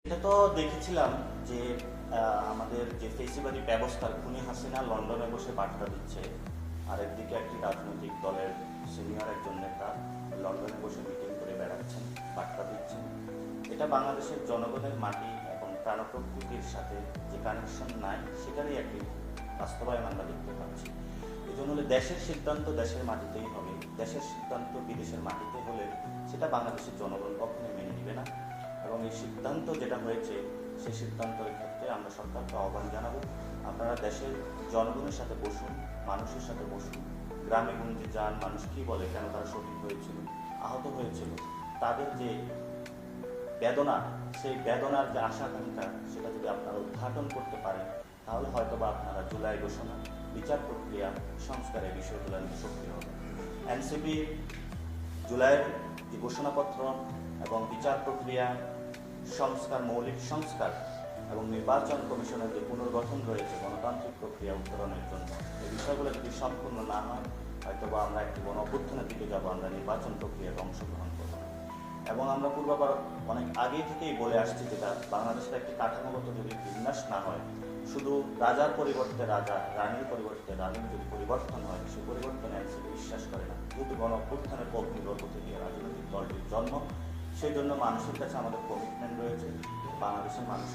এটা তো দেখেছিলাম যে আমাদের যে ফেসিবাদী ব্যবস্থার খুনি হাসিনা লন্ডনে বসে বার্তা দিচ্ছে, আর একদিকে একটি রাজনৈতিক দলের সিনিয়র একজন নেতা লন্ডনে বসে মিটিং করে বেড়াচ্ছেন, বার্তা দিচ্ছেন। এটা বাংলাদেশের জনগণের মাটি এবং প্রাণপ্রকৃতির সাথে যে কানেকশন নাই, সেটারই একটি বাস্তবায়ন আমরা দেখতে পাচ্ছি। এই জন্য হলে দেশের সিদ্ধান্ত দেশের মাটিতেই হবে। দেশের সিদ্ধান্ত বিদেশের মাটিতে হলে সেটা বাংলাদেশের জনগণ কখনোই মেনে নেবে না। এবং এই সিদ্ধান্ত যেটা হয়েছে, সেই সিদ্ধান্তের ক্ষেত্রে আমরা সরকারকে আহ্বান জানাবো, আপনারা দেশের জনগণের সাথে বসুন, মানুষের সাথে বসুন। গ্রামে গঞ্জে যান, মানুষ কী বলে, কেন তারা শহীদ হয়েছিল, আহত হয়েছিল, তাদের যে বেদনা, সেই বেদনার যে আশা আকাঙ্ক্ষা, সেটা যদি আপনারা উদ্ঘাটন করতে পারেন, তাহলে হয়তো বা আপনারা জুলাই ঘোষণা, বিচার প্রক্রিয়া, সংস্কারের বিষয়গুলো নিয়ে সক্রিয় হবে। এনসিপি জুলাইয়ের যে ঘোষণাপত্র এবং বিচার প্রক্রিয়া, সংস্কার, মৌলিক সংস্কার এবং নির্বাচন কমিশনের যে পুনর্গঠন রয়েছে গণতান্ত্রিক প্রক্রিয়া উত্তরণের জন্য, এই বিষয়গুলো যদি সম্পূর্ণ না হয়, হয়তো বা আমরা একটি গণ অভ্যুত্থানের দিকে যাব, আমরা নির্বাচন প্রক্রিয়ায় অংশগ্রহণ করব। এবং আমরা পূর্বাবার অনেক আগে থেকেই বলে আসছি, যেটা বাংলাদেশের একটি কাঠামোগত যদি বিন্যাস না হয়, শুধু রাজার পরিবর্তে রাজা, রানীর পরিবর্তে রানীর যদি পরিবর্তন হয়, সেই পরিবর্তনে এনসিপি বিশ্বাস করে না। যেহেতু গণ অভ্যুত্থানের অগ্নিগর্ভ থেকে রাজনৈতিক দলটির জন্ম, সেই জন্য মানুষের কাছে আমাদের কমিটমেন্ট রয়েছে, বাংলাদেশের মানুষ